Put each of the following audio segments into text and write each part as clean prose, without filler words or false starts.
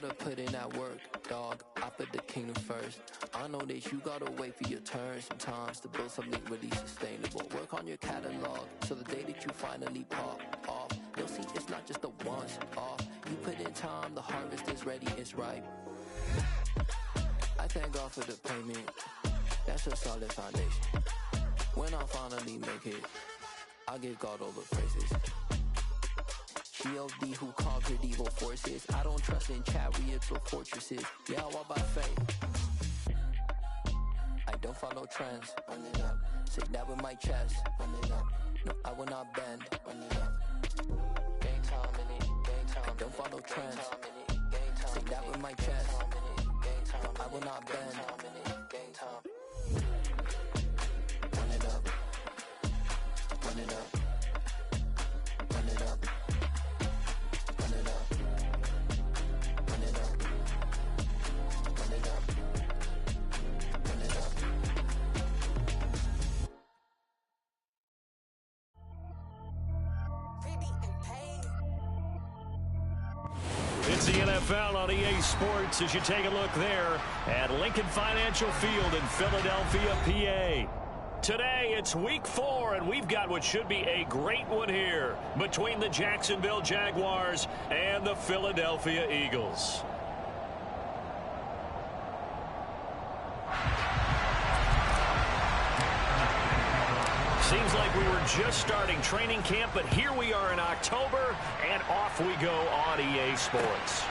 gotta put in that work, dog. I put the kingdom first. I know that you gotta wait for your turn sometimes to build something really sustainable. Work on your catalog, so the day that you finally pop off, you'll see it's not just a once off. You put in time, the harvest is ready, it's ripe. I thank God for the payment. That's a solid foundation. When I finally make it, I give God all the praises. G.O.D. who conquered evil forces. I don't trust in chariots or fortresses. Yeah, I walk by faith. I don't follow trends. Run it up. Say that with my chest. Run it up. No, I will not bend. Run it up. Game time in it. Game time. I don't follow trends. Say that with my chest. No, I will not bend. Game time. Run it up. Run it up. Run it up. Run it up. Run it up. Run it up. Run it up. It's the NFL on EA Sports as you take a look there at Lincoln Financial Field in Philadelphia, PA. Today, it's week 4, and we've got what should be a great one here between the Jacksonville Jaguars and the Philadelphia Eagles. Seems like we were just starting training camp, but here we are in October, and off we go on EA Sports.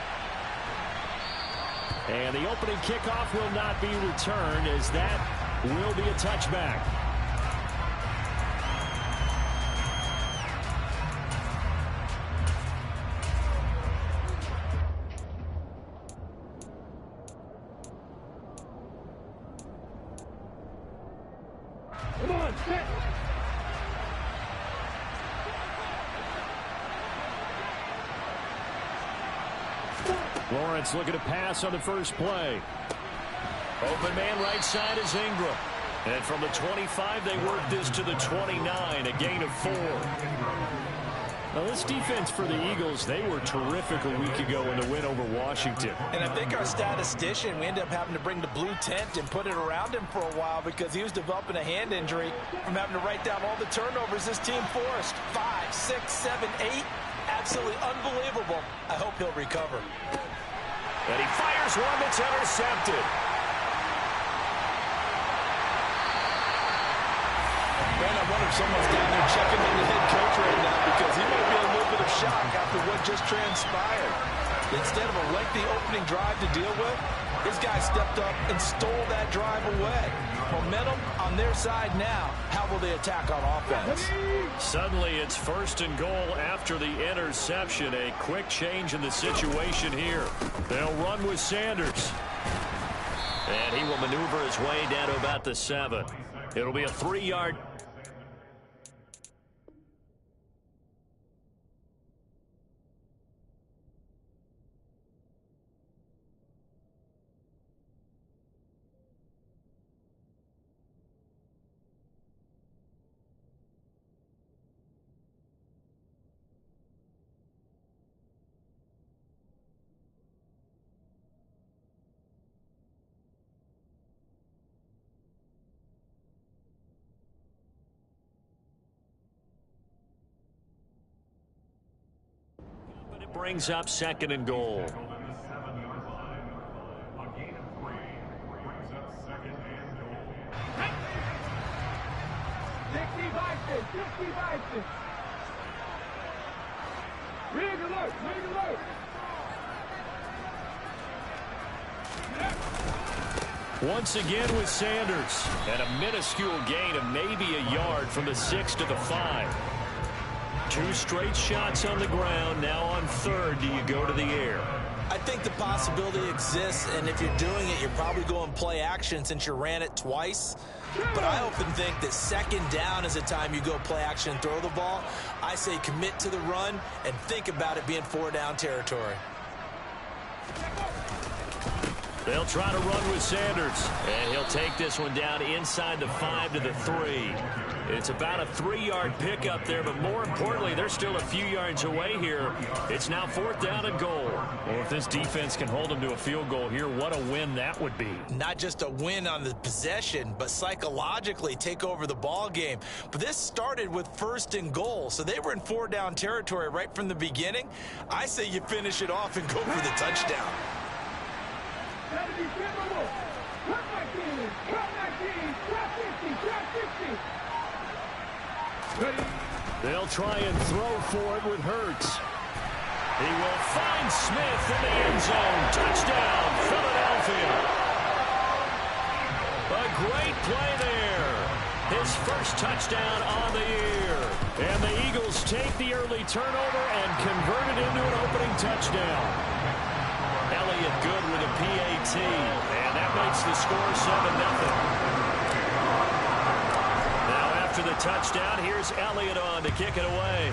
And the opening kickoff will not be returned, as that will be a touchback. Come on, set. Lawrence looking to pass on the first play. Open man right side is Ingram. And from the 25, they work this to the 29, a gain of 4. Now, this defense for the Eagles, they were terrific a week ago in the win over Washington. And I think our statistician, we ended up having to bring the blue tent and put it around him for a while because he was developing a hand injury from having to write down all the turnovers this team forced. 5, 6, 7, 8. Absolutely unbelievable. I hope he'll recover. And he fires one that's intercepted. Man, I wonder if someone's down there checking in the head coach right now because he might be in a little bit of shock after what just transpired. Instead of a lengthy opening drive to deal with, this guy stepped up and stole that drive away. Momentum on their side now. How will they attack on offense? Suddenly it's 1st and goal after the interception. A quick change in the situation here. They'll run with Sanders. And he will maneuver his way down to about the 7. It'll be a 3-yard. Brings up 2nd and goal. Rig alert, rig alert. Once again with Sanders. And a minuscule gain of maybe a yard from the 6 to the 5. 2 straight shots on the ground. Now on 3rd, do you go to the air? I think the possibility exists, and if you're doing it, you're probably going play action since you ran it twice. But I often think that 2nd down is the time you go play action and throw the ball. I say commit to the run and think about it being 4-down territory. They'll try to run with Sanders, and he'll take this one down inside the 5 to the 3. It's about a 3-yard pickup there, but more importantly, they're still a few yards away here. It's now 4th down and goal. Well, if this defense can hold them to a field goal here, what a win that would be. Not just a win on the possession, but psychologically take over the ball game. But this started with 1st and goal, so they were in 4-down territory right from the beginning. I say you finish it off and go for the touchdown. They'll try and throw for it with Hurts. He will find Smith in the end zone. Touchdown, Philadelphia. A great play there. His first touchdown on the year. And the Eagles take the early turnover and convert it into an opening touchdown. Elliott good with a PAT. And that makes the score 7-0. After the touchdown, here's Elliott on to kick it away.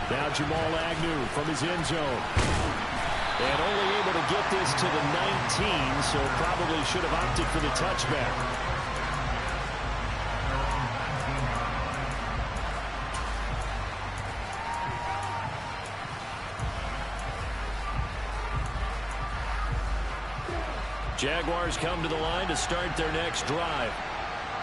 Now Jamal Agnew from his end zone. And only able to get this to the 19, so probably should have opted for the touchback. Jaguars come to the line to start their next drive.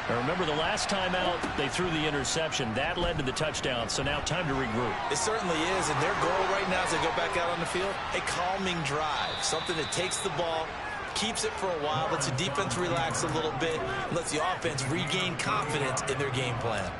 Now remember, the last time out, they threw the interception. That led to the touchdown, so now time to regroup. It certainly is, and their goal right now as they go back out on the field, a calming drive, something that takes the ball, keeps it for a while, lets the defense relax a little bit, and lets the offense regain confidence in their game plan.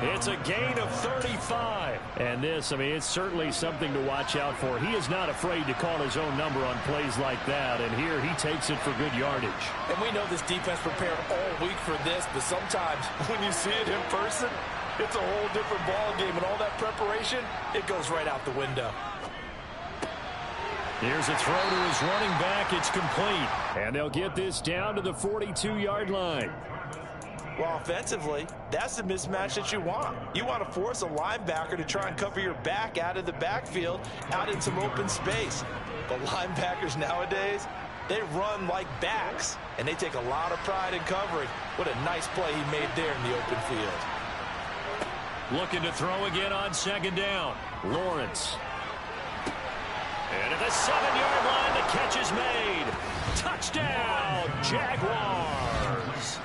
It's a gain of 35. And this, I mean, it's certainly something to watch out for. He is not afraid to call his own number on plays like that. And here he takes it for good yardage. And we know this defense prepared all week for this, but sometimes when you see it in person, it's a whole different ball game. And all that preparation, it goes right out the window. Here's a throw to his running back. It's complete. And they'll get this down to the 42-yard line. Well, offensively, that's the mismatch that you want. You want to force a linebacker to try and cover your back out of the backfield, out in some open space. But linebackers nowadays, they run like backs, and they take a lot of pride in covering. What a nice play he made there in the open field. Looking to throw again on 2nd down. Lawrence. And at the 7-yard line, the catch is made. Touchdown, Jaguars.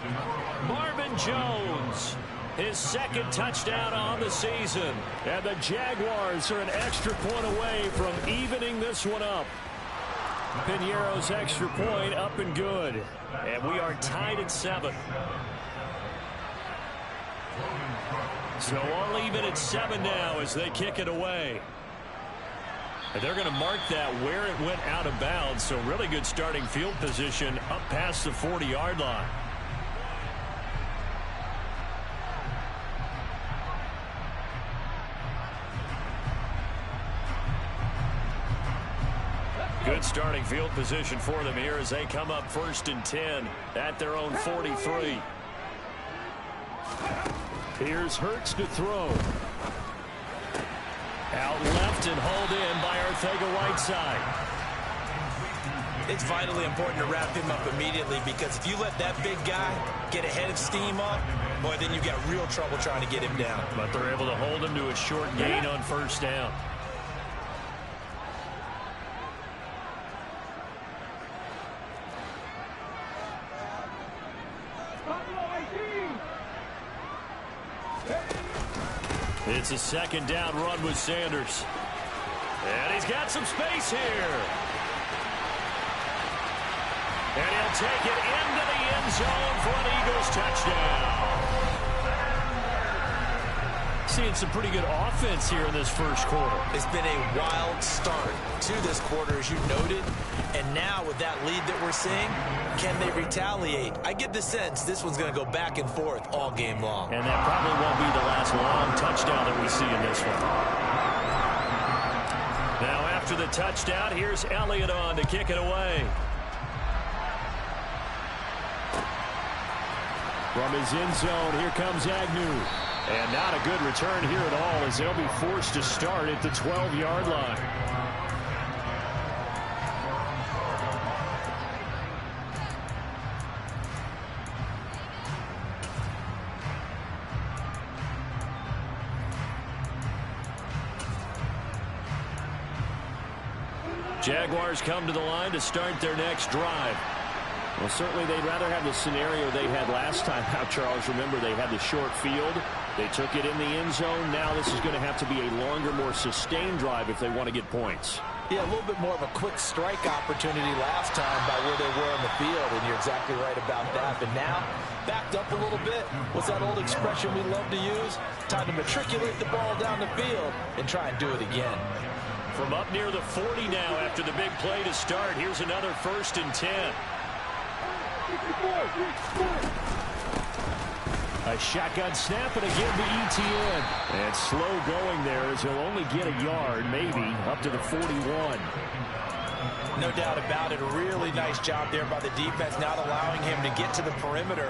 Marvin Jones, his 2nd touchdown on the season. And the Jaguars are an extra point away from evening this one up. Piñeiro's extra point up and good. And we are tied at 7. So all even at 7 now as they kick it away. And they're going to mark that where it went out of bounds. So really good starting field position up past the 40-yard line. Good starting field position for them here as they come up 1st and 10 at their own 43. Here's Hurts to throw. Out left and hauled in by Arcega-Whiteside. It's vitally important to wrap him up immediately, because if you let that big guy get a head of steam up, boy, then you've got real trouble trying to get him down. But they're able to hold him to a short gain on 1st down. It's a 2nd down run with Sanders. And he's got some space here. And he'll take it into the end zone for an Eagles touchdown. Seeing some pretty good offense here in this first quarter. It's been a wild start to this quarter, as you noted. And now with that lead that we're seeing, can they retaliate? I get the sense this one's going to go back and forth all game long. And that probably won't be the last long touchdown that we see in this one. Now after the touchdown, here's Elliott on to kick it away. From his end zone, here comes Agnew. And not a good return here at all, as they'll be forced to start at the 12-yard line. Jaguars come to the line to start their next drive. Well, certainly they'd rather have the scenario they had last time out, Charles. Remember, they had the short field. They took it in the end zone. Now this is going to have to be a longer, more sustained drive if they want to get points. Yeah, a little bit more of a quick strike opportunity last time by where they were on the field, and you're exactly right about that. But now, backed up a little bit. What's that old expression we love to use? Time to matriculate the ball down the field and try and do it again. From up near the 40 now after the big play to start, here's another 1st and 10. A shotgun snap, and again to Etienne. And slow going there as he'll only get a yard, maybe, up to the 41. No doubt about it. A really nice job there by the defense, not allowing him to get to the perimeter.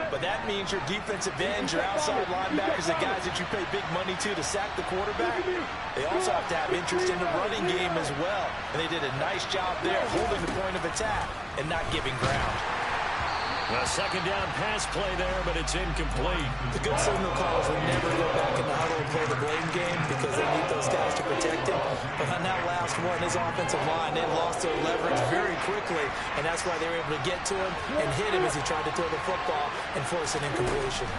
But that means your defensive ends, your outside linebackers, the guys that you pay big money to sack the quarterback, they also have to have interest in the running game as well. And they did a nice job there holding the point of attack and not giving ground. A second down pass play there, but it's incomplete. The good signal calls will never go back in the huddle and play the blame game because they need those guys to protect him. But on that last one, his offensive line, they lost their leverage very quickly, and that's why they were able to get to him and hit him as he tried to throw the football and force an incompletion.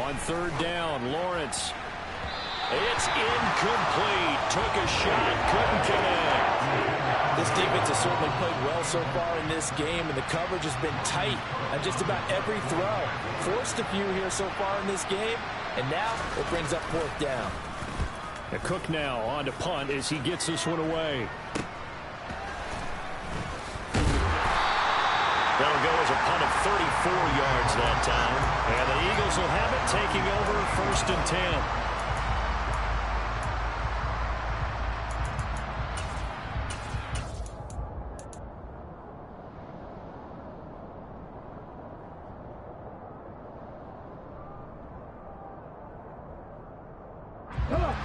On 3rd down, Lawrence. It's incomplete. Took a shot, couldn't connect. This defense has certainly played well so far in this game, and the coverage has been tight on just about every throw. Forced a few here so far in this game, and now it brings up 4th down. And Cook now on to punt as he gets this one away. That'll go as a punt of 34 yards that time. And the Eagles will have it, taking over 1st and 10.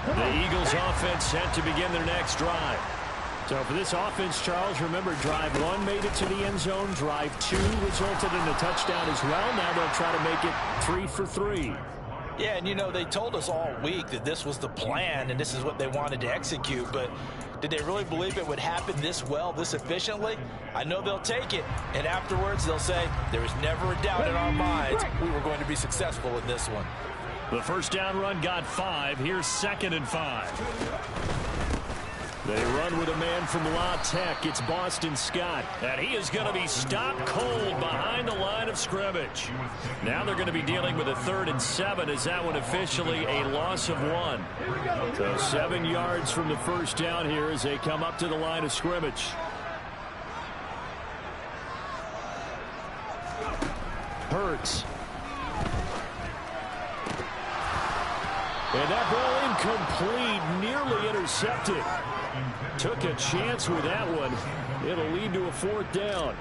The Eagles offense set to begin their next drive. So for this offense, Charles, remember, drive 1 made it to the end zone. Drive 2 resulted in a touchdown as well. Now they'll try to make it 3 for 3. Yeah, and you know, they told us all week that this was the plan and this is what they wanted to execute, but did they really believe it would happen this well, this efficiently? I know they'll take it, and afterwards they'll say, there was never a doubt in our minds we were going to be successful in this one. The 1st down run got 5. Here's 2nd and 5. They run with a man from La Tech. It's Boston Scott. And he is going to be stopped cold behind the line of scrimmage. Now they're going to be dealing with a 3rd and 7. Is that one officially a loss of 1? So 7 yards from the 1st down here as they come up to the line of scrimmage. Hurts. And that ball incomplete, nearly intercepted. Took a chance with that one. It'll lead to a 4th down.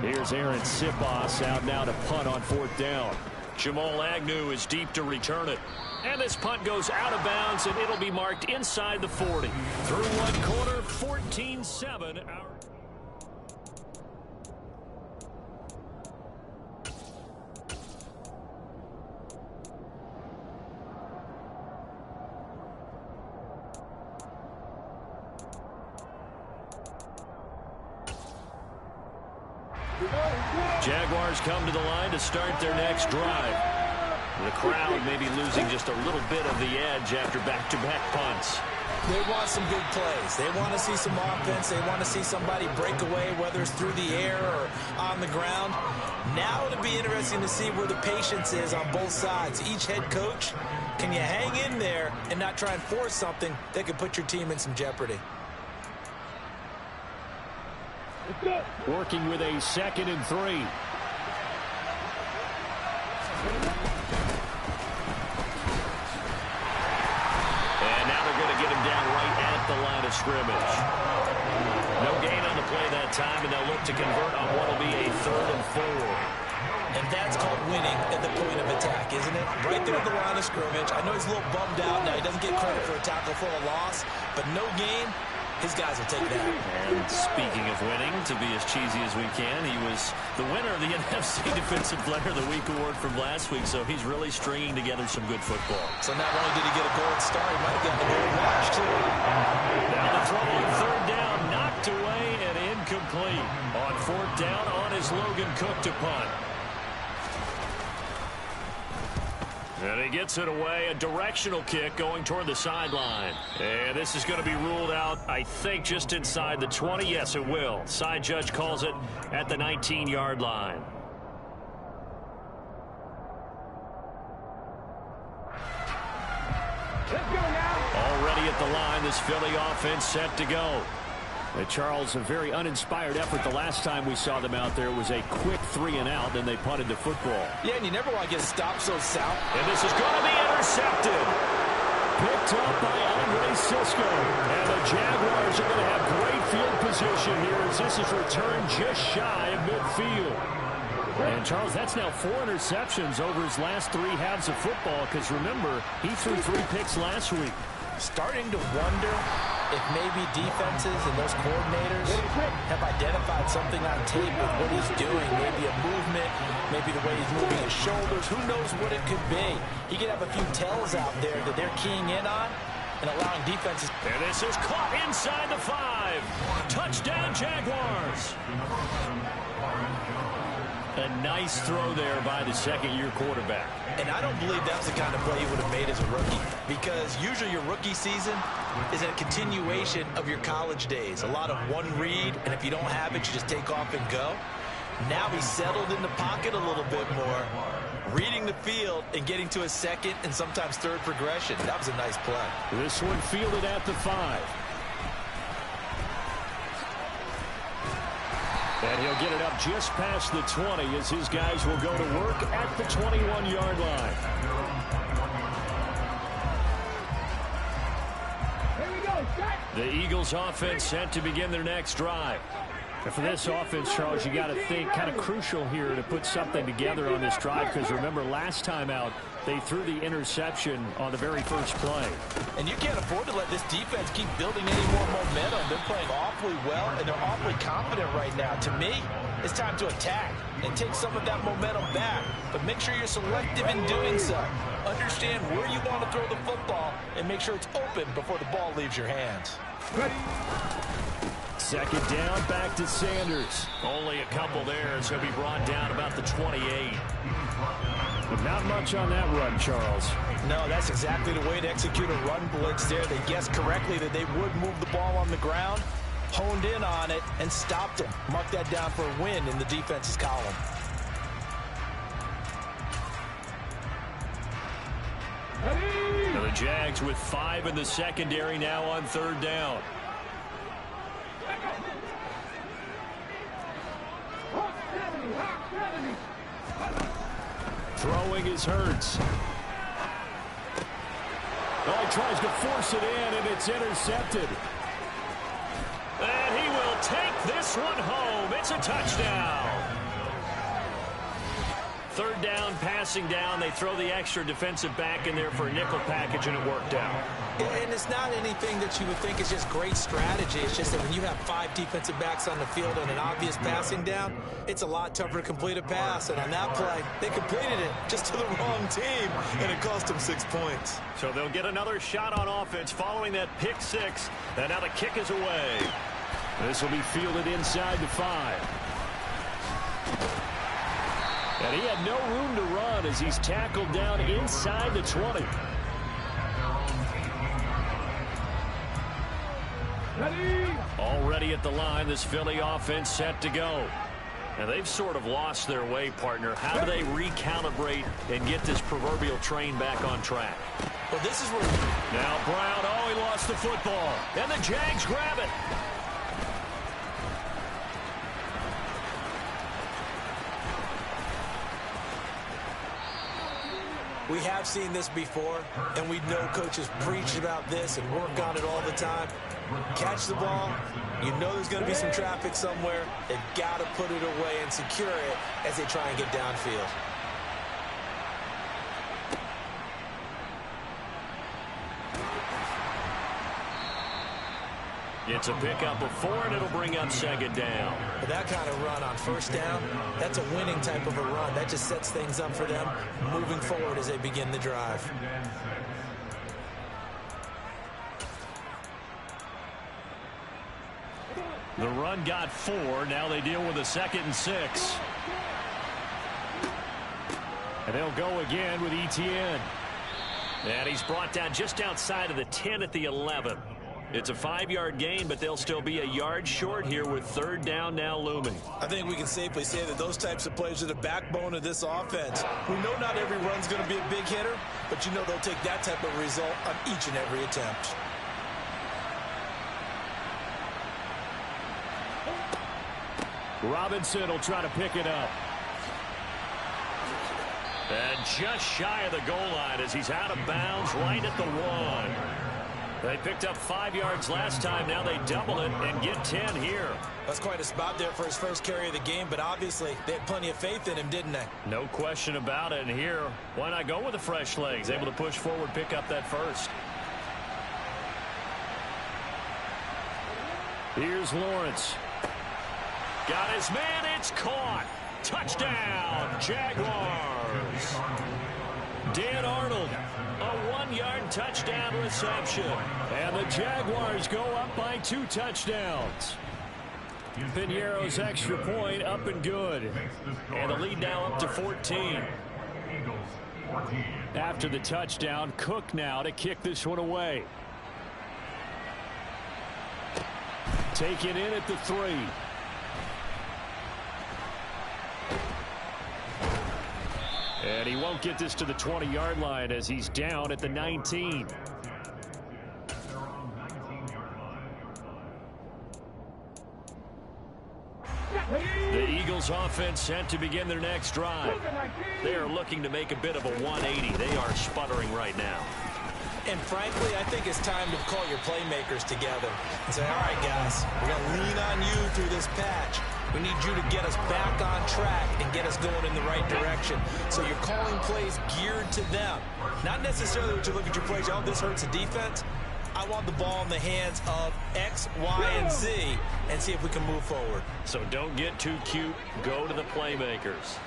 Here's Aaron Sipos out now to punt on 4th down. Jamal Agnew is deep to return it. And this punt goes out of bounds, and it'll be marked inside the 40. Through one quarter, 14-7. Jaguars come to the line to start their next drive. The crowd may be losing just a little bit of the edge after back-to-back punts. They want some big plays. They want to see some offense. They want to see somebody break away, whether it's through the air or on the ground. Now it'll be interesting to see where the patience is on both sides. Each head coach, can you hang in there and not try and force something that could put your team in some jeopardy? Working with a 2nd and 3. And now they're going to get him down right at the line of scrimmage. No gain on the play that time, and they'll look to convert on what will be a 3rd and 4. And that's called winning at the point of attack, isn't it? Right there at the line of scrimmage. I know he's a little bummed out now. He doesn't get credit for a tackle for a loss, but no gain. His guys will take that. And speaking of winning, to be as cheesy as we can, he was the winner of the NFC Defensive Player of the Week award from last week, so he's really stringing together some good football. So not only did he get a gold star, he might have gotten a gold watch, too. Now the throw on 3rd 4th down on his Logan Cook to punt. And he gets it away, a directional kick going toward the sideline. And this is going to be ruled out, I think, just inside the 20. Yes, it will. Side judge calls it at the 19-yard line. Let's go now. Already at the line, this Philly offense set to go. Charles, a very uninspired effort the last time we saw them out there. It was a quick 3-and-out, then they punted the football. Yeah, and you never want to get stopped so south. And this is going to be intercepted. Picked up by Andre Cisco. And the Jaguars are going to have great field position here as this is returned just shy of midfield. And, Charles, that's now 4 interceptions over his last 3 halves of football because, remember, he threw 3 picks last week. Starting to wonder if maybe defenses and those coordinators have identified something on tape with what he's doing. Maybe a movement, maybe the way he's moving his shoulders. Who knows what it could be? He could have a few tells out there that they're keying in on and allowing defenses. And this is caught inside the 5. Touchdown, Jaguars. A nice throw there by the second-year quarterback. And I don't believe that's the kind of play you would have made as a rookie, because usually your rookie season is a continuation of your college days. A lot of one read, and if you don't have it, you just take off and go. Now he's settled in the pocket a little bit more, reading the field and getting to a second and sometimes third progression. That was a nice play. This one fielded at the 5. And he'll get it up just past the 20 as his guys will go to work at the 21-yard line. Here we go, set. The Eagles offense set to begin their next drive. And for this offense, Charles, you got to think kind of crucial here to put something together on this drive because remember last time out they threw the interception on the very first play. And you can't afford to let this defense keep building any more momentum. They're playing awfully well, and they're awfully confident right now. To me, it's time to attack and take some of that momentum back. But make sure you're selective in doing so. Understand where you want to throw the football and make sure it's open before the ball leaves your hands. Ready. Second down, back to Sanders. Only a couple there, so he'll be brought down about the 28. But not much on that run, Charles. No, that's exactly the way to execute a run blitz there. They guessed correctly that they would move the ball on the ground, honed in on it, and stopped them. Mark that down for a win in the defense's column. Now the Jags with 5 in the secondary now on 3rd down. Throwing is Hurts. Oh, he tries to force it in, and it's intercepted. And he will take this one home. It's a touchdown. 3rd down, passing down. They throw the extra defensive back in there for a nickel package, and it worked out. And it's not anything that you would think is just great strategy. It's just that when you have 5 defensive backs on the field on an obvious passing down, it's a lot tougher to complete a pass. And on that play, they completed it just to the wrong team, and it cost them 6 points. So they'll get another shot on offense following that pick 6. And now the kick is away. This will be fielded inside the 5. And he had no room to run as he's tackled down inside the 20. Ready. Already at the line, this Philly offense set to go. And they've sort of lost their way, partner. How do they recalibrate and get this proverbial train back on track? Well, this is where... Now Brown, oh, he lost the football. And the Jags grab it. We have seen this before, and we know coaches preach about this and work on it all the time. Catch the ball. You know there's going to be some traffic somewhere. They've got to put it away and secure it as they try and get downfield. It's a pickup of 4, and it'll bring up 2nd down. But that kind of run on 1st down, that's a winning type of a run. That just sets things up for them moving forward as they begin the drive. The run got 4. Now they deal with a 2nd and 6. And they'll go again with Etienne. And he's brought down just outside of the 10 at the 11. It's a 5-yard gain, but they'll still be a yard short here with 3rd down now looming. I think we can safely say that those types of plays are the backbone of this offense. We know not every run's going to be a big hitter, but you know they'll take that type of result on each and every attempt. Robinson will try to pick it up. And just shy of the goal line as he's out of bounds right at the 1. They picked up 5 yards last time. Now they double it and get 10 here. That's quite a spot there for his first carry of the game, but obviously they had plenty of faith in him, didn't they? No question about it. And here, why not go with the fresh legs? Able to push forward, pick up that first. Here's Lawrence. Got his man. It's caught. Touchdown, Jaguars. Dan Arnold, a 1-yard touchdown reception. And the Jaguars go up by 2 touchdowns. Piñeiro's extra point up and good. And the lead now up to 14. After the touchdown, Cook now to kick this one away. Taken in at the 3. And he won't get this to the 20-yard line as he's down at the 19. The Eagles offense sent to begin their next drive. They are looking to make a bit of a 180. They are sputtering right now. And frankly, I think it's time to call your playmakers together and say, all right, guys, we're going to lean on you through this patch. We need you to get us back on track and get us going in the right direction. So you're calling plays geared to them. Not necessarily what you look at your plays, oh, this hurts the defense. I want the ball in the hands of X, Y, and Z and see if we can move forward. So don't get too cute. Go to the playmakers.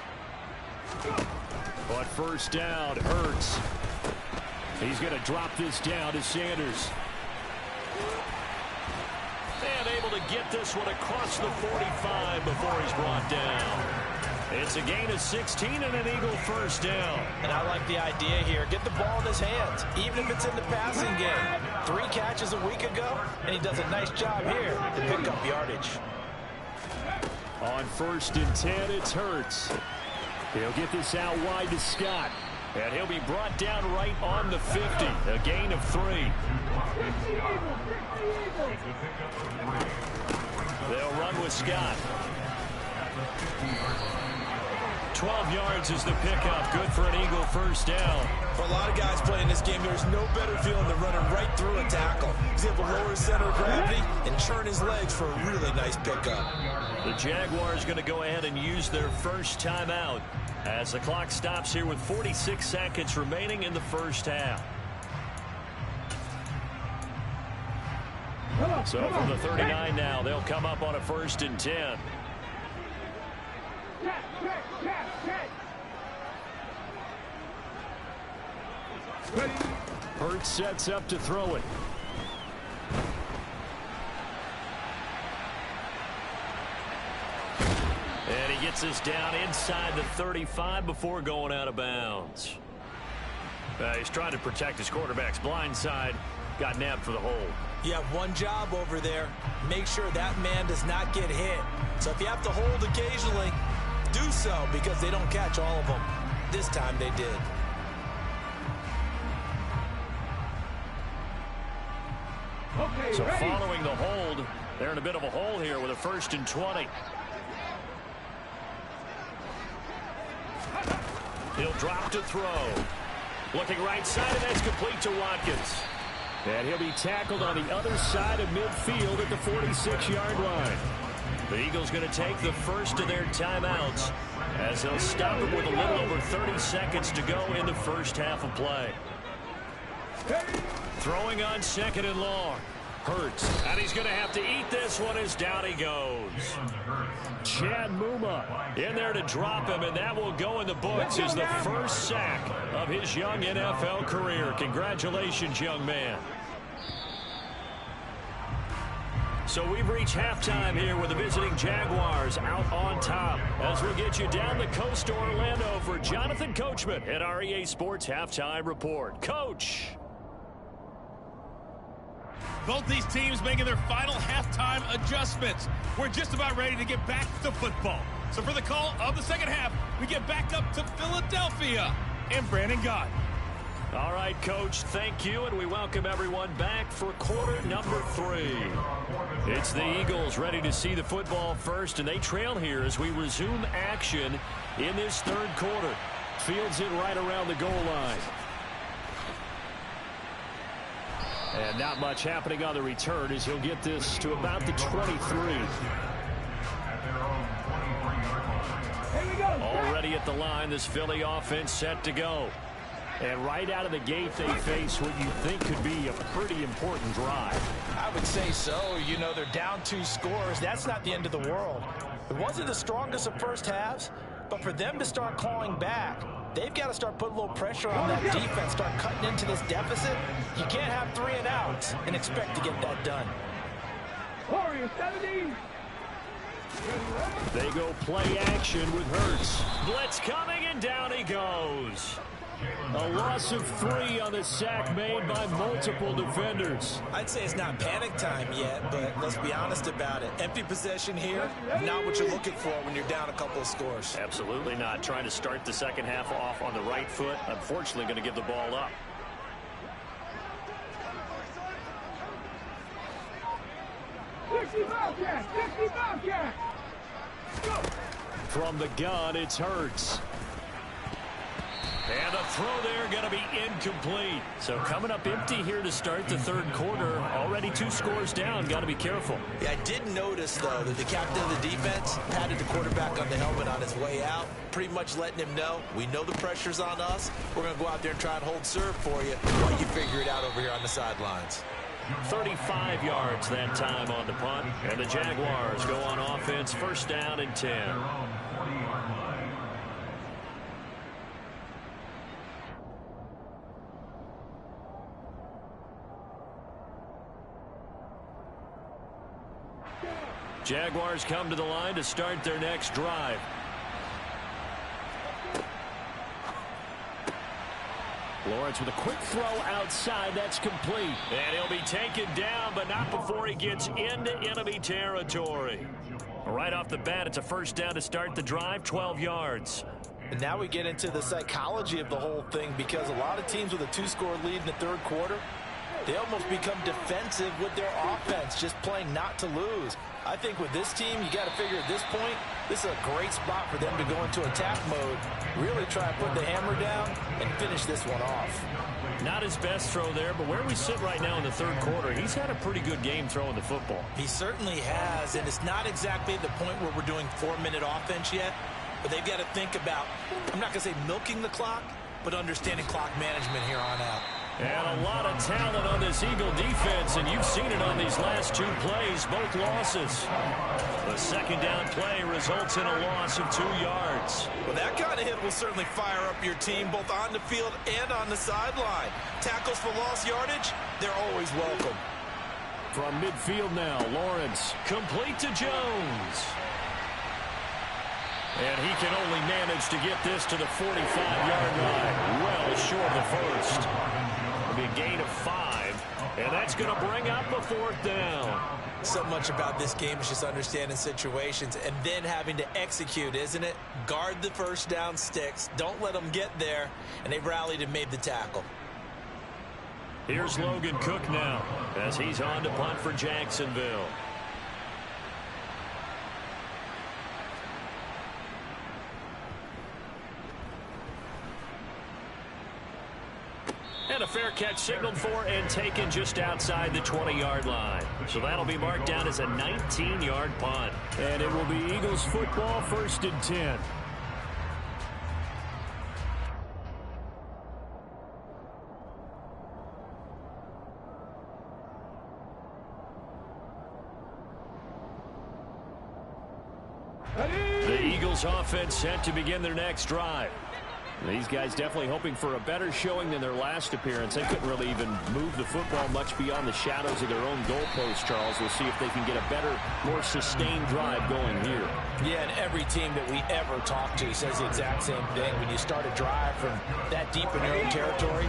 But first down, Hurts. He's going to drop this down to Sanders. And able to get this one across the 45 before he's brought down. It's a gain of 16 and an Eagle first down. And I like the idea here. Get the ball in his hands, even if it's in the passing game. 3 catches a week ago, and he does a nice job here to pick up yardage. On 1st and 10, it's Hurts. He'll get this out wide to Scott. And he'll be brought down right on the 50. A gain of 3. They'll run with Scott. 12 yards is the pickup. Good for an Eagle first down. For a lot of guys playing this game, there's no better feeling than running right through a tackle. He's able to lower his center of gravity and churn his legs for a really nice pickup. The Jaguars going to go ahead and use their first timeout as the clock stops here with 46 seconds remaining in the first half. So from the 39 now, they'll come up on a 1st and 10. Hurts sets up to throw it. And he gets this down inside the 35 before going out of bounds. He's trying to protect his quarterback's blind side. Got nabbed for the hold. You have one job over there. Make sure that man does not get hit. So if you have to hold occasionally, do so because they don't catch all of them. This time they did. So following the hold, they're in a bit of a hole here with a 1st and 20. He'll drop to throw. Looking right side, and that's complete to Watkins. And he'll be tackled on the other side of midfield at the 46-yard line. The Eagles going to take the first of their timeouts as they'll stop it with a little over 30 seconds to go in the first half of play. Throwing on 2nd and long. Hurts. And he's going to have to eat this one as down he goes. Chad Muma in there to drop him, and that will go in the books as the first sack of his young NFL career. Congratulations, young man. So we've reached halftime here with the visiting Jaguars out on top. As we'll get you down the coast to Orlando for Jonathan Coachman at our EA Sports Halftime Report. Coach. Both these teams making their final halftime adjustments. We're just about ready to get back to football. So for the call of the second half, we get back up to Philadelphia and Brandon Gaudin. All right, Coach, thank you, and we welcome everyone back for quarter number 3. It's the Eagles ready to see the football first, and they trail here as we resume action in this third quarter. Fields it right around the goal line. And not much happening on the return as he'll get this to about the 23. Already at the line, this Philly offense set to go. And right out of the gate, they face what you think could be a pretty important drive. I would say so. You know, they're down 2 scores. That's not the end of the world. It wasn't the strongest of first halves, but for them to start clawing back, they've got to start putting a little pressure on that defense, start cutting into this deficit. You can't have 3 and outs and expect to get that done. Warriors 17. They go play action with Hurts. Blitz coming, and down he goes. A loss of 3 on the sack made by multiple defenders. I'd say it's not panic time yet, but let's be honest about it. Empty possession here, not what you're looking for when you're down a couple of scores. Absolutely not. Trying to start the second half off on the right foot. Unfortunately, going to give the ball up. From the gun, it's Hurts. And the throw there going to be incomplete. So coming up empty here to start the third quarter. Already 2 scores down. Got to be careful. Yeah, I did notice, though, that the captain of the defense patted the quarterback on the helmet on his way out, pretty much letting him know, we know the pressure's on us. We're going to go out there and try and hold serve for you while you figure it out over here on the sidelines. 35 yards that time on the punt. And the Jaguars go on offense, first down and 10. Jaguars come to the line to start their next drive. Lawrence with a quick throw outside. That's complete. And he'll be taken down, but not before he gets into enemy territory. Right off the bat, it's a first down to start the drive, 12 yards. And now we get into the psychology of the whole thing, because a lot of teams with a 2-score lead in the third quarter, they almost become defensive with their offense, just playing not to lose. I think with this team, you got to figure at this point, this is a great spot for them to go into attack mode, really try and put the hammer down and finish this one off. Not his best throw there, but where we sit right now in the third quarter, he's had a pretty good game throwing the football. He certainly has, and it's not exactly the point where we're doing 4-minute offense yet, but they've got to think about, I'm not going to say milking the clock, but understanding clock management here on out. And a lot of talent on this Eagle defense, and you've seen it on these last 2 plays, both losses. The second down play results in a loss of 2 yards. Well, that kind of hit will certainly fire up your team, both on the field and on the sideline. Tackles for lost yardage, they're always welcome. From midfield now, Lawrence, complete to Jones. And he can only manage to get this to the 45-yard line, well short of the first. It'll be a gain of 5, and that's going to bring up a 4th down. So much about this game is just understanding situations and then having to execute, isn't it? Guard the first down sticks. Don't let them get there, and they rallied and made the tackle. Here's Logan Cook now as he's on to punt for Jacksonville. And a fair catch signaled for and taken just outside the 20-yard line. So that'll be marked down as a 19-yard punt. And it will be Eagles football, 1st and 10. The Eagles offense set to begin their next drive. These guys definitely hoping for a better showing than their last appearance. They couldn't really even move the football much beyond the shadows of their own goalpost, Charles. We'll see if they can get a better, more sustained drive going here. Yeah, and every team that we ever talk to says the exact same thing. When you start a drive from that deep in your own territory,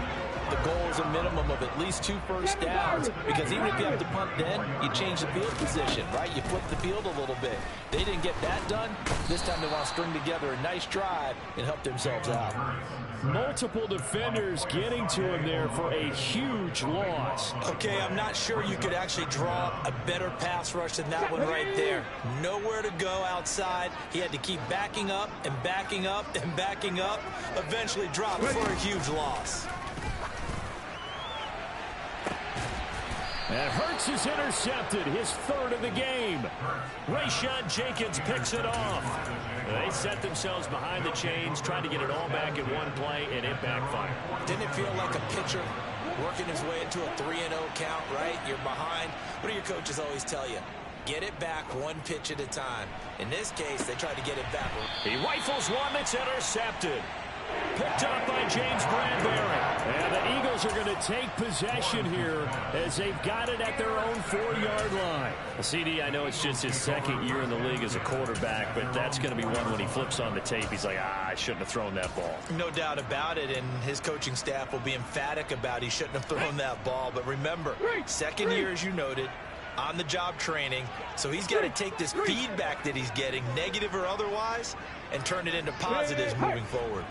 the goal is a minimum of at least 2 first downs, because even if you have to punt then, you change the field position, right? You flip the field a little bit. They didn't get that done. This time they want to string together a nice drive and help themselves out. Multiple defenders getting to him there for a huge loss. Okay, I'm not sure you could actually draw a better pass rush than that one right there. Nowhere to go outside. He had to keep backing up and backing up and backing up. Eventually dropped for a huge loss. And Hurts is intercepted, his 3rd of the game. Rayshawn Jenkins picks it off. They set themselves behind the chains, trying to get it all back in one play, and it backfired. Didn't it feel like a pitcher working his way into a 3-0 count, right? You're behind. What do your coaches always tell you? Get it back 1 pitch at a time. In this case, they tried to get it back. He rifles one that's intercepted. Picked up by James Bradbury. And the Eagles are going to take possession here as they've got it at their own 4-yard line. Well, CD, I know it's just his 2nd year in the league as a quarterback, but that's going to be one when he flips on the tape. He's like, I shouldn't have thrown that ball. No doubt about it, and his coaching staff will be emphatic about he shouldn't have thrown that ball. But remember, 2nd year, as you noted, on-the-job training, so he's got to take this feedback that he's getting, negative or otherwise, and turn it into positives moving forward.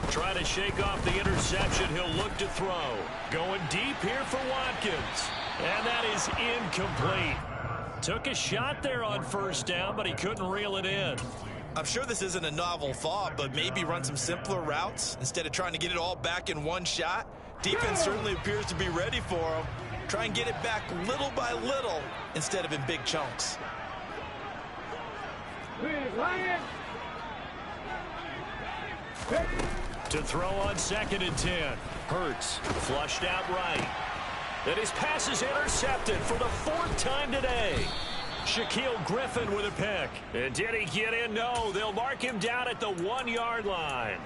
Trying to shake off the interception. He'll look to throw. Going deep here for Watkins. And that is incomplete. Took a shot there on 1st down, but he couldn't reel it in. I'm sure this isn't a novel thought, but maybe run some simpler routes instead of trying to get it all back in one shot. Defense certainly appears to be ready for him. Try and get it back little by little instead of in big chunks. To throw on 2nd and 10. Hurts flushed out right. And his pass is intercepted for the 4th time today. Shaquille Griffin with a pick. And did he get in? No, they'll mark him down at the 1-yard line.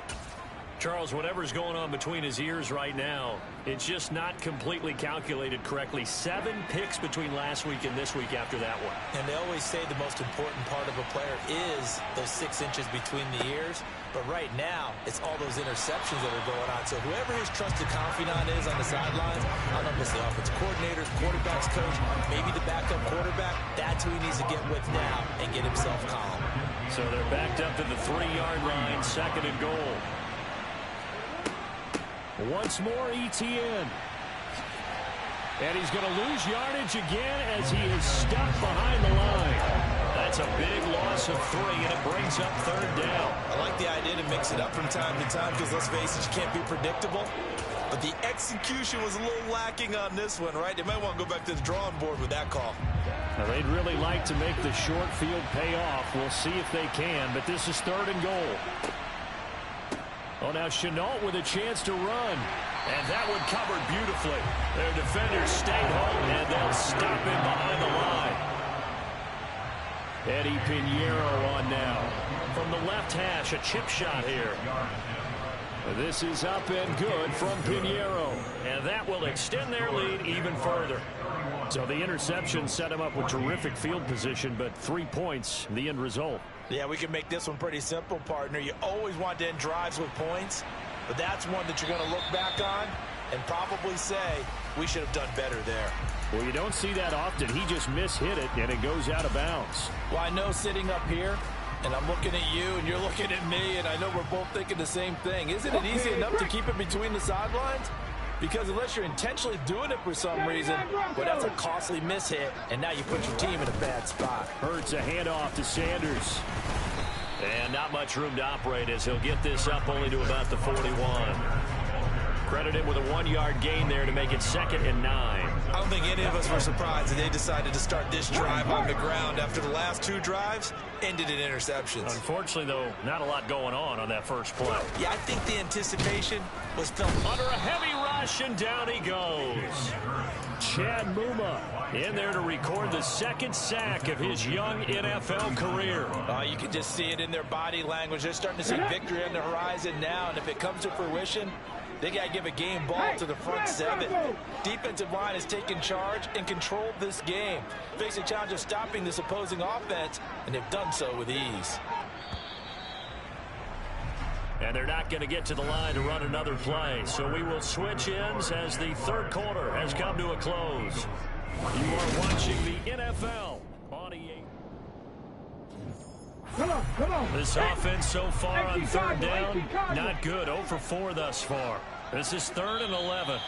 Charles, whatever's going on between his ears right now, it's just not completely calculated correctly. 7 picks between last week and this week after that one. And they always say the most important part of a player is those 6 inches between the ears. But right now, it's all those interceptions that are going on. So whoever his trusted confidant is on the sidelines, I don't know if it's the offensive coordinator, quarterback's coach, maybe the backup quarterback, that's who he needs to get with now and get himself calm. So they're backed up to the 3-yard line, 2nd and goal. Once more, ETN. And he's going to lose yardage again as he is stuck behind the line. That's a big loss of 3, and it brings up 3rd down. I like the idea to mix it up from time to time because, let's face it, you can't be predictable. But the execution was a little lacking on this one, right? They might want to go back to the drawing board with that call. Now, they'd really like to make the short field pay off. We'll see if they can, but this is 3rd and goal. Oh, now Shenault with a chance to run. And that one covered beautifully. Their defenders stayed home, and they'll stop him behind the line. Eddie Pinheiro on now. From the left hash, a chip shot here. This is up and good from Pinheiro. And that will extend their lead even further. So the interception set him up with terrific field position, but 3 points, the end result. Yeah, we can make this one pretty simple, partner. You always want to end drives with points, but that's one that you're going to look back on and probably say, we should have done better there. Well, you don't see that often. He just mishit it, and it goes out of bounds. Well, I know sitting up here, and I'm looking at you, and you're looking at me, and I know we're both thinking the same thing. Isn't it easy enough to keep it between the sidelines? Because unless you're intentionally doing it for some reason, well, that's a costly mishit, and now you put your team in a bad spot. Hurts a handoff to Sanders. And not much room to operate as he'll get this up only to about the 41. Credit him with a 1-yard gain there to make it 2nd and 9. I don't think any of us were surprised that they decided to start this drive on the ground after the last 2 drives ended in interceptions. Unfortunately, though, not a lot going on that first play. Yeah, I think the anticipation was felt under a heavy rush. rush, and down he goes. Chad Muma in there to record the second sack of his young NFL career. You can just see it in their body language. They're starting to see victory on the horizon now, and if it comes to fruition, they got to give a game ball to the front seven. Defensive line has taken charge and controlled this game, facing a challenge of stopping this opposing offense, and they've done so with ease. And they're not going to get to the line to run another play. So we will switch ends as the third quarter has come to a close. You are watching the NFL on EA. Come on. This offense so far on third down, not good. 0 for 4 thus far. This is 3rd and 11.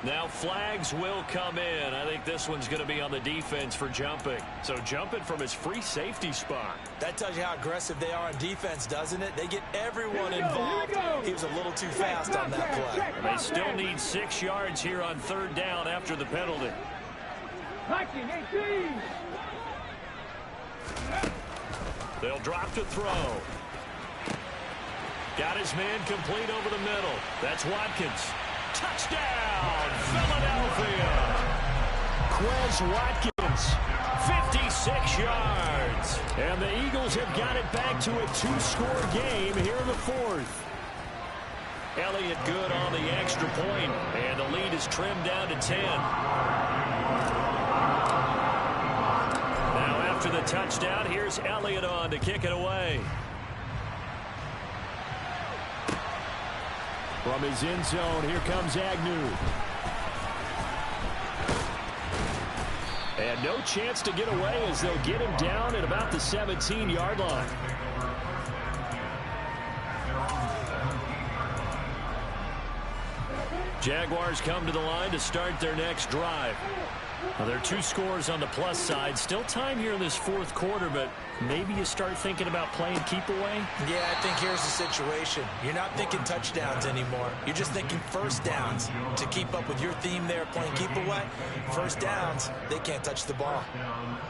Now flags will come in. I think this one's going to be on the defense for jumping. So jumping from his free safety spot. That tells you how aggressive they are on defense, doesn't it? They get everyone involved. He was a little too fast on that play. They still need 6 yards here on third down after the penalty. They'll drop to throw. Got his man complete over the middle. That's Watkins. Touchdown, Philadelphia. Quez Watkins, 56 yards. And the Eagles have got it back to a 2-score game here in the 4th. Elliott good on the extra point, and the lead is trimmed down to 10. Now after the touchdown, here's Elliott on to kick it away. From his end zone, here comes Agnew. And no chance to get away as they'll get him down at about the 17-yard line. Jaguars come to the line to start their next drive. Now, there are 2 scores on the plus side. Still time here in this 4th quarter, but maybe you start thinking about playing keep away? Yeah, I think here's the situation. You're not thinking touchdowns anymore. You're just thinking first downs. To keep up with your theme there, playing keep away, first downs, they can't touch the ball.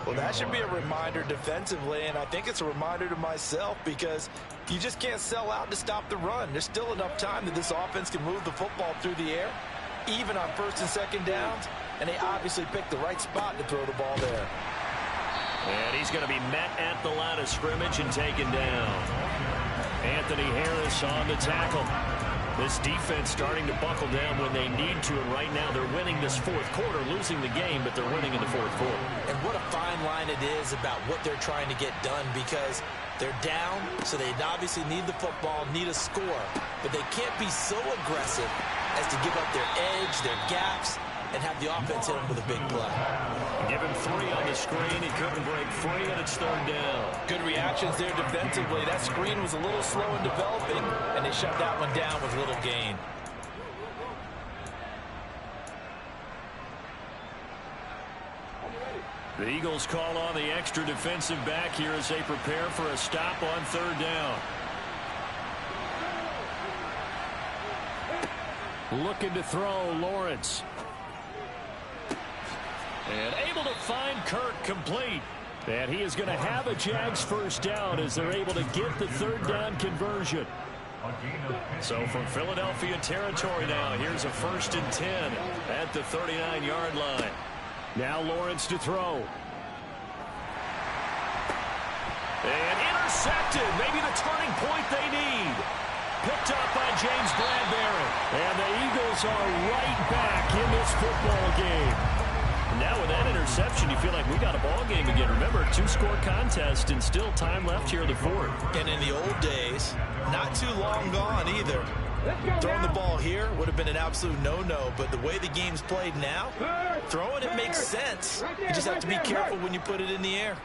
Well, that should be a reminder defensively, and I think it's a reminder to myself because you just can't sell out to stop the run. There's still enough time that this offense can move the football through the air, even on 1st and 2nd downs. And they obviously picked the right spot to throw the ball there. And he's going to be met at the line of scrimmage and taken down. Anthony Harris on the tackle. This defense starting to buckle down when they need to, and right now they're winning this 4th quarter, losing the game, but they're winning in the 4th quarter. And what a fine line it is about what they're trying to get done, because they're down, so they obviously need the football, need a score, but they can't be so aggressive as to give up their edge, their gaps, and have the offense hit him with a big play. Give him 3 on the screen. He couldn't break free, and it's 3rd down. Good reactions there defensively. That screen was a little slow in developing, and they shut that one down with little gain. The Eagles call on the extra defensive back here as they prepare for a stop on 3rd down. Looking to throw, Lawrence. And able to find Kirk complete. And he is going to have a Jags first down as they're able to get the 3rd down conversion. So from Philadelphia territory now, here's a 1st and 10 at the 39-yard line. Now Lawrence to throw. And intercepted. Maybe the turning point they need. Picked up by James Bradbury. And the Eagles are right back in this football game. Now with that interception, you feel like we got a ball game again. Remember, 2-score contest and still time left here in the 4th. And in the old days, not too long gone either. Throwing the ball here would have been an absolute no-no, but the way the game's played now, throwing it makes sense. You just have to be careful when you put it in the air.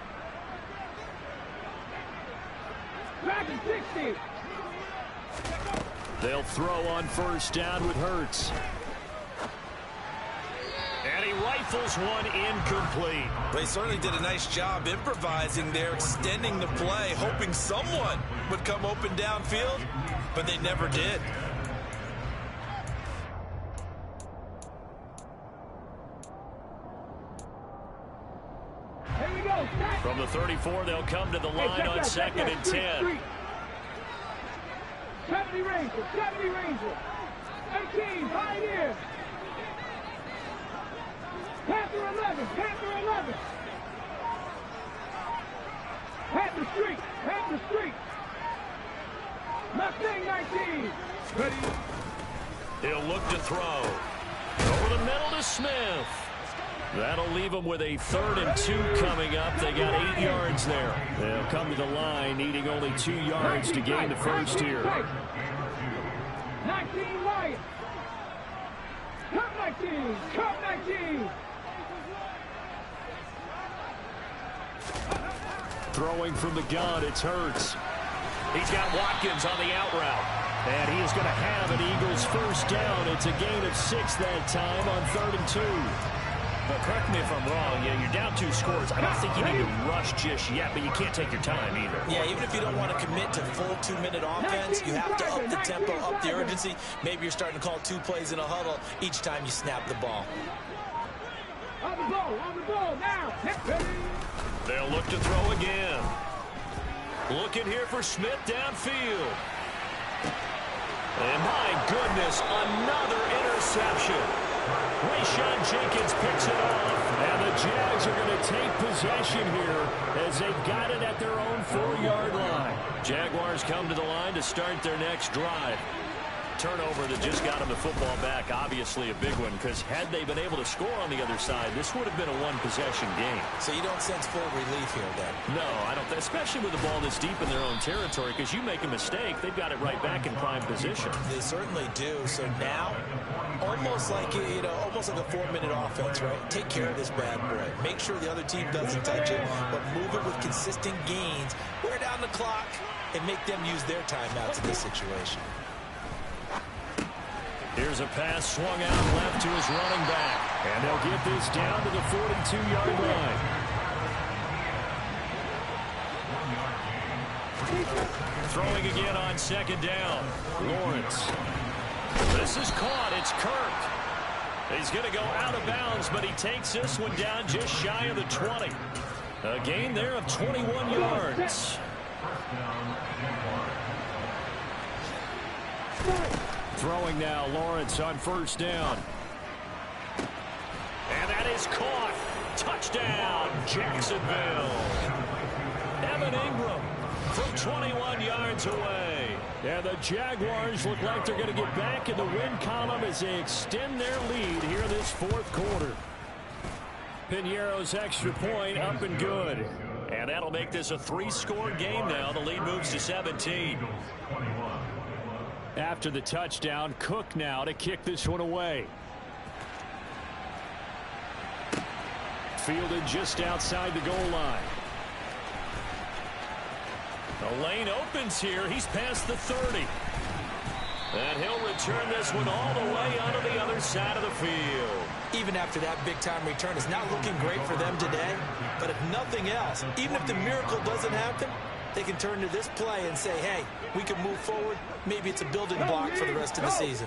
They'll throw on 1st down with Hurts. And he rifles one incomplete. They certainly did a nice job improvising there, extending the play, hoping someone would come open downfield, but they never did. From the 34, they'll come to the line on 2nd and 10. 70 Ranger. 18, Pioneer. Panther 11, Panther 11. Panther Street, Panther Street. Mustang 19. Ready. He'll look to throw. Over the middle to Smith. That'll leave them with a 3rd and 2 coming up. They got 8 yards there. They'll come to the line needing only 2 yards to gain the first here. 19 Lions. Come 19, come 19. Throwing from the gun, it's Hurts. He's got Watkins on the out route. And he is going to have an Eagles first down. It's a gain of 6 that time on 3rd and 2. Well, correct me if I'm wrong. Yeah, you're down 2 scores. I don't think you need to rush just yet, but you can't take your time either. Yeah, even if you don't want to commit to full 2-minute offense, you have to up the tempo, up the urgency. Maybe you're starting to call 2 plays in a huddle each time you snap the ball. On the ball, now. They'll look to throw again. Looking here for Smith downfield. And my goodness, another interception. Rayshawn Jenkins picks it off, and the Jags are going to take possession here as they've got it at their own 4-yard line. Jaguars come to the line to start their next drive. Turnover that just got them the football back, obviously a big one, because had they been able to score on the other side, this would have been a 1-possession game. So you don't sense full relief here, then? No, I don't, especially with the ball this deep in their own territory, because you make a mistake, they've got it right back in prime position. They certainly do. So now, almost like almost like a 4-minute offense, right? Take care of this bad boy. Make sure the other team doesn't touch it, but move it with consistent gains. Wear down the clock and make them use their timeouts in this situation. Here's a pass swung out left to his running back. And they'll get this down to the 42-yard line. Throwing again on 2nd down. Lawrence. This is caught. It's Kirk. He's going to go out of bounds, but he takes this one down just shy of the 20. A gain there of 21 yards. Throwing now, Lawrence on 1st down. And that is caught. Touchdown, Jacksonville. Evan Ingram from 21 yards away. And the Jaguars look like they're going to get back in the win column as they extend their lead here this 4th quarter. Piñeiro's extra point up and good. And that'll make this a 3-score game now. The lead moves to 17. After the touchdown, Cook now to kick this one away. Fielded just outside the goal line. The lane opens here. He's past the 30. And he'll return this one all the way onto the other side of the field. Even after that big-time return, it's not looking great for them today. But if nothing else, even if the miracle doesn't happen, they can turn to this play and say, hey, we can move forward. Maybe it's a building block for the rest of the season.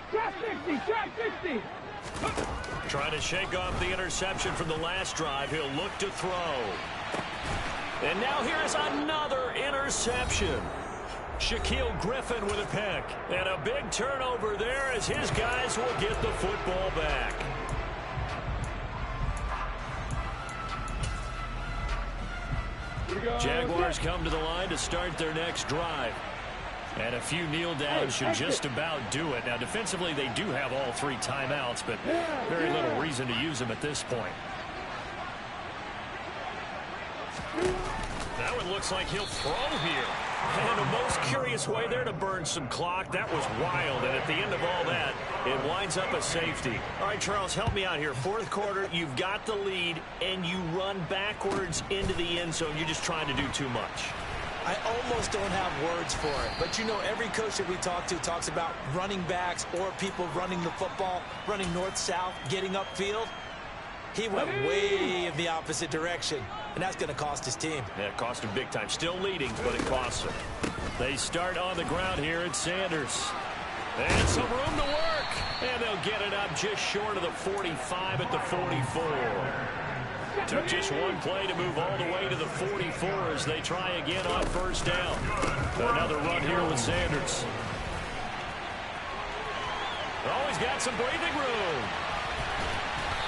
Trap 60, trap 60. Trying to shake off the interception from the last drive. He'll look to throw. And now here's another interception. Shaquille Griffin with a pick. And a big turnover there as his guys will get the football back. Jaguars come to the line to start their next drive. And a few kneel downs should just about do it. Now, defensively, they do have all 3 timeouts, but very little reason to use them at this point. That one looks like he'll throw here. And a most curious way there to burn some clock. That was wild, and at the end of all that, it winds up a safety. All right, Charles, help me out here. 4th quarter, you've got the lead, and you run backwards into the end zone. You're just trying to do too much. I almost don't have words for it. But, you know, every coach that we talk to talks about running backs or people running the football, running north-south, getting upfield. He went way in the opposite direction, and that's going to cost his team. Yeah, it cost him big time. Still leading, but it costs him. They start on the ground here at Sanders. And some room to work. And they'll get it up just short of the 45 at the 44. Took just one play to move all the way to the 44 as they try again on 1st down. Another run here with Sanders. Oh, he's got some breathing room.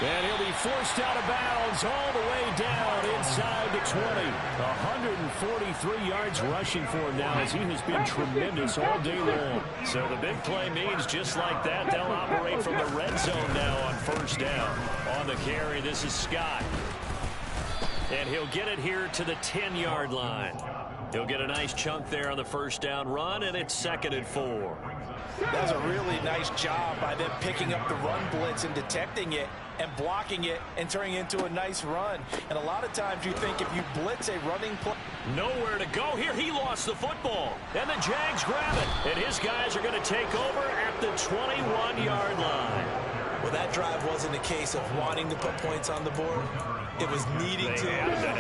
And he'll be forced out of bounds all the way down inside the 20. 143 yards rushing for him now as he has been tremendous all day long. So the big play means just like that, they'll operate from the red zone now on first down. On the carry, this is Scott. And he'll get it here to the 10-yard line. He'll get a nice chunk there on the first down run, and it's 2nd and 4. That was a really nice job by them picking up the run blitz and detecting it and blocking it and turning it into a nice run. And a lot of times you think if you blitz a running play. Nowhere to go here. He lost the football. And the Jags grab it. And his guys are going to take over at the 21-yard line. Well, that drive wasn't a case of wanting to put points on the board. It was needing to,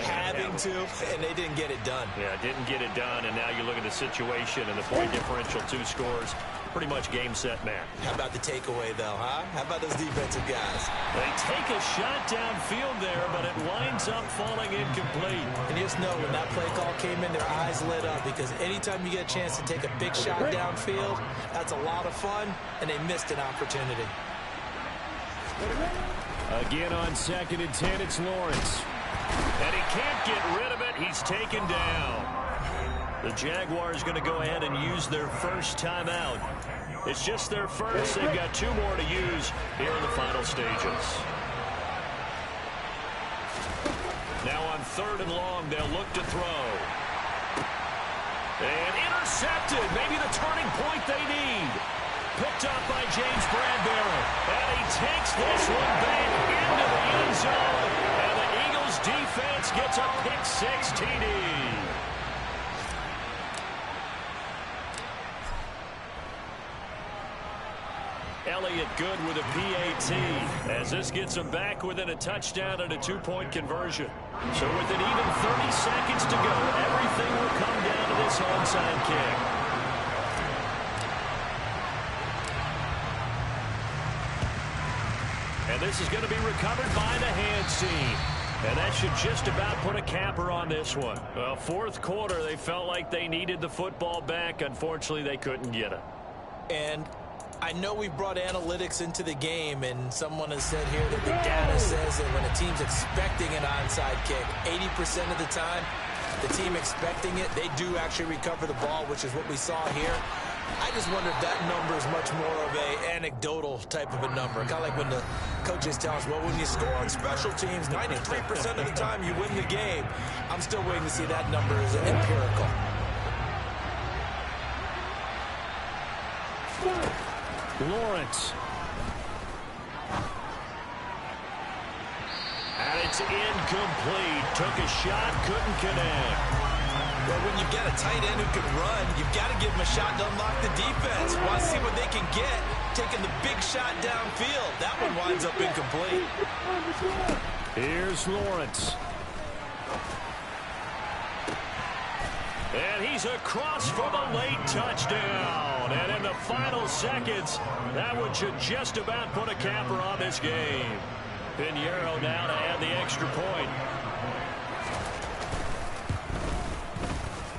having to, and they didn't get it done. Yeah, didn't get it done, and now you look at the situation and the point differential, 2 scores. Pretty much game, set, match. How about the takeaway, though, huh? How about those defensive guys? They take a shot downfield there, but it winds up falling incomplete. And you just know when that play call came in, their eyes lit up because anytime you get a chance to take a big shot downfield, that's a lot of fun, and they missed an opportunity. Again on 2nd and 10, it's Lawrence. And he can't get rid of it. He's taken down. The Jaguars going to go ahead and use their first timeout. It's just their first. They've got 2 more to use here in the final stages. Now on 3rd and long, they'll look to throw. And intercepted. Maybe the turning point they need. Picked up by James Bradbury. And he takes this one back into the end zone. And the Eagles defense gets a pick-6 TD. Elliott good with a PAT as this gets him back within a touchdown and a 2-point conversion. So with an even 30 seconds to go, everything will come down to this onside kick. And this is going to be recovered by the hands team. And that should just about put a capper on this one. Well, 4th quarter, they felt like they needed the football back. Unfortunately, they couldn't get it. And I know we brought analytics into the game, and someone has said here that the data says that when a team's expecting an onside kick, 80% of the time, the team expecting it, they do actually recover the ball, which is what we saw here. I just wonder if that number is much more of a anecdotal type of a number. Kind of like when the coaches tell us, well, when you score on special teams, 93% of the time you win the game. I'm still waiting to see that number as empirical. Lawrence. And it's incomplete. Took a shot, couldn't connect. Well, when you get a tight end who can run, you've got to give him a shot to unlock the defense. Want to see what they can get, taking the big shot downfield. That one winds up incomplete. Here's Lawrence. And he's across for the late touchdown. And in the final seconds, that one should just about put a capper on this game. Pinheiro now to add the extra point.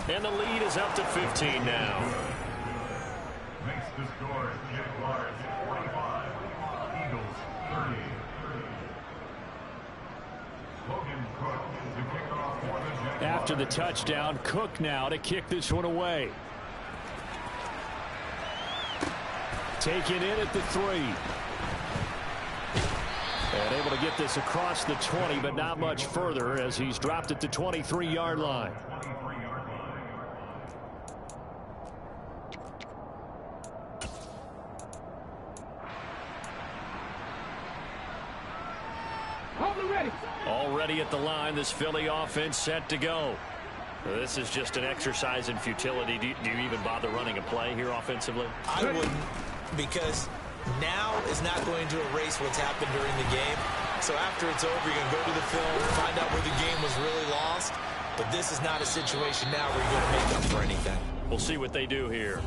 And the lead is up to 15 now. Makes the score Jaguars 45, Eagles 30. Logan Cook to kick off for the Jaguars. After the touchdown, Cook now to kick this one away. Taken in at the 3. And able to get this across the 20, but not much further as he's dropped at the 23-yard line. Already at the line, this Philly offense set to go. This is just an exercise in futility. Do you even bother running a play here offensively? I wouldn't, because now is not going to erase what's happened during the game. So after it's over, you're going to go to the film, find out where the game was really lost. But this is not a situation now where you're going to make up for anything. We'll see what they do here.